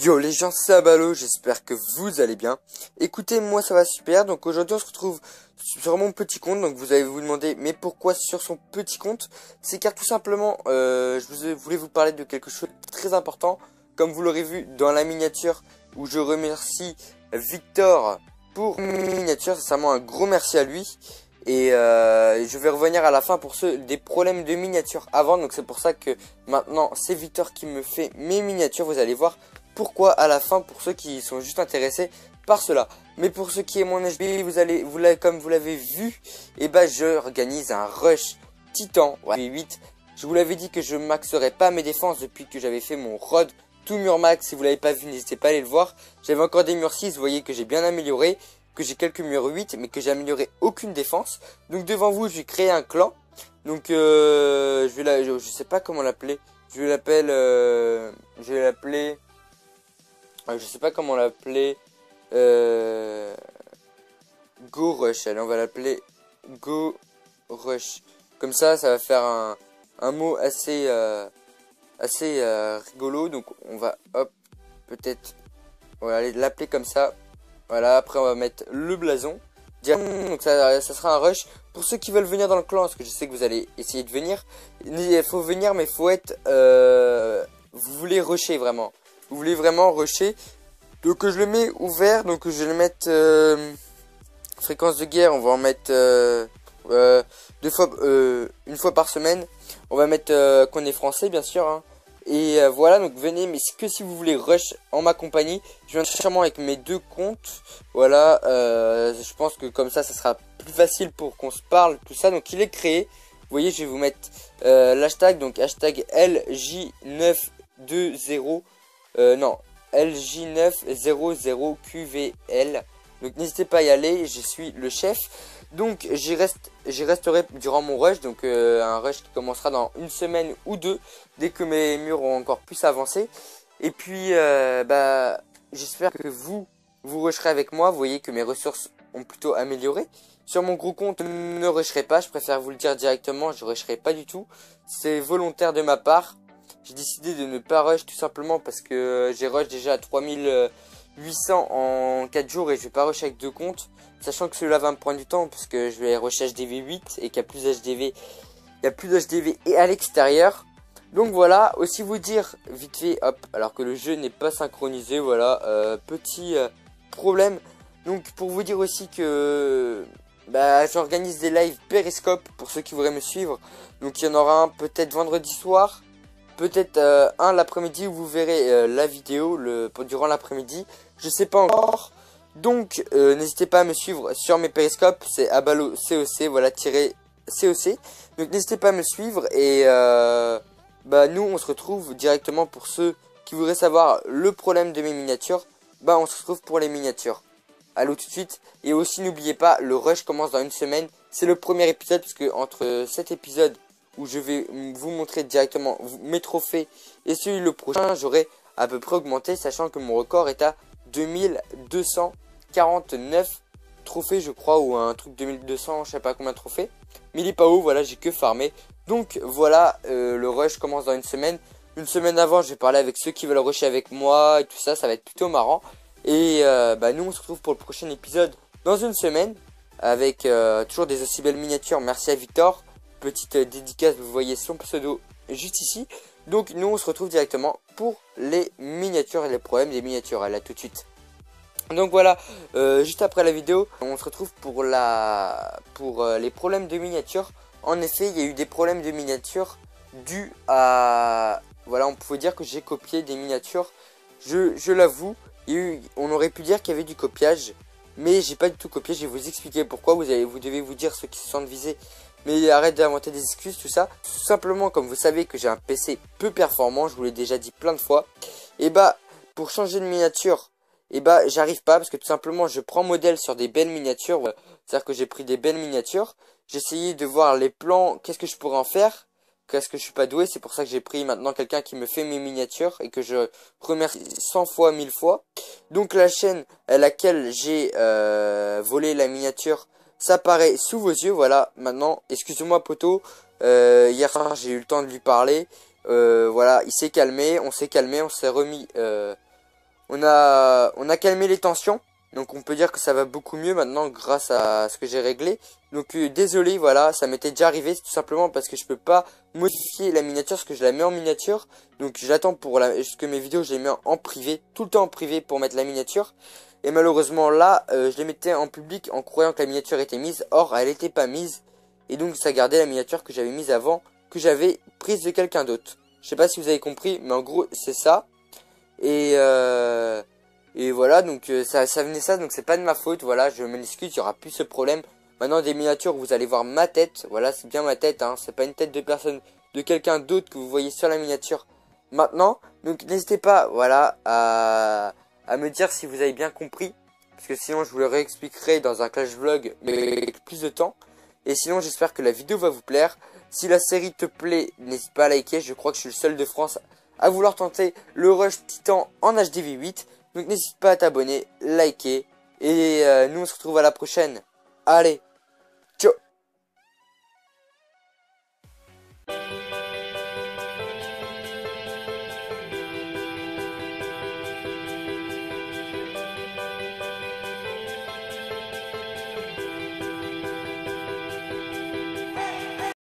Yo les gens, c'est Abalo, j'espère que vous allez bien. Écoutez, moi ça va super, donc aujourd'hui on se retrouve sur mon petit compte. Donc vous allez vous demander, mais pourquoi sur son petit compte? C'est car tout simplement, voulais vous parler de quelque chose de très important. Comme vous l'aurez vu dans la miniature, où je remercie Victor pour une miniature, c'est vraiment un gros merci à lui. Et je vais revenir à la fin pour ceux des problèmes de miniature avant. Donc c'est pour ça que maintenant c'est Victor qui me fait mes miniatures. Vous allez voir pourquoi à la fin pour ceux qui sont juste intéressés par cela. Mais pour ceux qui est mon HB, comme vous l'avez vu, et ben je organise un rush titan 8. Je vous l'avais dit que je maxerai pas mes défenses depuis que j'avais fait mon rod tout mur max. Si vous l'avez pas vu, n'hésitez pas à aller le voir. J'avais encore des murs 6, vous voyez que j'ai bien amélioré, que j'ai quelques murs 8, mais que j'ai amélioré aucune défense. Donc devant vous, je vais créer un clan. Donc je sais pas comment l'appeler. Je vais l'appeler. Je sais pas comment l'appeler. Go Rush. Allez, on va l'appeler Go Rush. Comme ça va faire un mot assez rigolo. Donc on va peut-être voilà, l'appeler comme ça. Voilà, après on va mettre le blason. Donc ça sera un rush. Pour ceux qui veulent venir dans le clan, parce que je sais que vous allez essayer de venir. Il faut venir, mais il faut être... vous voulez rusher vraiment. Vous voulez vraiment rusher. Donc je le mets ouvert. Donc je vais le mettre... fréquence de guerre, on va en mettre une fois par semaine. On va mettre qu'on est français bien sûr. Hein. Et voilà, donc venez, mais que si vous voulez rush en ma compagnie. Je viens cherchement avec mes deux comptes. Voilà, je pense que comme ça sera plus facile pour qu'on se parle, tout ça. Donc il est créé. Vous voyez, je vais vous mettre l'hashtag, donc hashtag LJ920. Non, LJ900QVL. Donc n'hésitez pas à y aller, je suis le chef. Donc j'y resterai durant mon rush. Donc un rush qui commencera dans une semaine ou deux, dès que mes murs ont encore plus avancé. Et puis j'espère que vous rusherez avec moi. Vous voyez que mes ressources ont plutôt amélioré. Sur mon gros compte, ne rusherez pas, je préfère vous le dire directement, je rusherai pas du tout. C'est volontaire de ma part. J'ai décidé de ne pas rush tout simplement parce que j'ai rush déjà à 3800 en 4 jours et je vais pas rush avec deux comptes. Sachant que cela va me prendre du temps parce que je vais rush HDV 8 et qu'il y a plus d'HDV. Il y a plus d'HDV et à l'extérieur. Donc voilà, aussi vous dire vite fait, hop, alors que le jeu n'est pas synchronisé, voilà, petit problème. Donc pour vous dire aussi que j'organise des lives Periscope pour ceux qui voudraient me suivre. Donc il y en aura un peut-être vendredi soir. Peut-être un l'après-midi où vous verrez la vidéo durant l'après-midi. Je sais pas encore. Donc n'hésitez pas à me suivre sur mes périscopes. C'est Abalo COC, voilà, COC. Donc n'hésitez pas à me suivre. Et nous on se retrouve directement pour ceux qui voudraient savoir le problème de mes miniatures. On se retrouve pour les miniatures. Allô tout de suite. Et aussi n'oubliez pas, le rush commence dans une semaine. C'est le premier épisode parce que entre cet épisode où je vais vous montrer directement mes trophées et celui le prochain, j'aurai à peu près augmenté, sachant que mon record est à 2249 trophées je crois, ou un truc 2200, je sais pas combien de trophées, mais il est pas haut, voilà, j'ai que farmé. Donc voilà, le rush commence dans une semaine. Une semaine avant, je vais parler avec ceux qui veulent rusher avec moi et tout ça, ça va être plutôt marrant. Et nous on se retrouve pour le prochain épisode dans une semaine avec toujours des aussi belles miniatures. Merci à Victor. Petite dédicace, vous voyez son pseudo juste ici. Donc nous on se retrouve directement pour les miniatures et les problèmes des miniatures. Allez, à tout de suite. Donc voilà, juste après la vidéo, on se retrouve pour les problèmes de miniatures. En effet, il y a eu des problèmes de miniatures dus à... Voilà, on pouvait dire que j'ai copié des miniatures. Je l'avoue, on aurait pu dire qu'il y avait du copiage. Mais j'ai pas du tout copié, je vais vous expliquer pourquoi. Vous devez vous dire ceux qui se sentent visés. Mais arrête d'inventer des excuses, tout ça. Tout simplement, comme vous savez que j'ai un PC peu performant, je vous l'ai déjà dit plein de fois. Et pour changer de miniature, j'arrive pas parce que tout simplement, je prends modèle sur des belles miniatures. C'est-à-dire que j'ai pris des belles miniatures. J'ai essayé de voir les plans, qu'est-ce que je pourrais en faire. Qu'est-ce que je suis pas doué, c'est pour ça que j'ai pris maintenant quelqu'un qui me fait mes miniatures et que je remercie 100 fois, 1000 fois. Donc la chaîne à laquelle j'ai volé la miniature, ça apparaît sous vos yeux, voilà. Maintenant, excusez-moi poto, hier soir j'ai eu le temps de lui parler, voilà, il s'est calmé, on s'est remis On a calmé les tensions. Donc on peut dire que ça va beaucoup mieux maintenant grâce à ce que j'ai réglé. Donc désolé, voilà, ça m'était déjà arrivé, c'est tout simplement parce que je peux pas modifier la miniature, parce que je la mets en miniature. Donc j'attends pour que mes vidéos, je les mets en privé, tout le temps en privé pour mettre la miniature. Et malheureusement là, je les mettais en public en croyant que la miniature était mise. Or, elle n'était pas mise. Et donc ça gardait la miniature que j'avais mise avant, que j'avais prise de quelqu'un d'autre. Je sais pas si vous avez compris, mais en gros c'est ça. Et voilà, donc ça venait ça, donc c'est pas de ma faute, voilà, je m'excuse, il y aura plus ce problème. Maintenant des miniatures, vous allez voir ma tête, voilà, c'est bien ma tête, hein, c'est pas une tête de personne, de quelqu'un d'autre que vous voyez sur la miniature maintenant. Donc n'hésitez pas, voilà, à me dire si vous avez bien compris, parce que sinon je vous le réexpliquerai dans un Clash Vlog, mais avec plus de temps. Et sinon j'espère que la vidéo va vous plaire. Si la série te plaît, n'hésite pas à liker, je crois que je suis le seul de France à vouloir tenter le Rush Titan en HDV8. Donc n'hésite pas à t'abonner, liker. Et nous on se retrouve à la prochaine. Allez!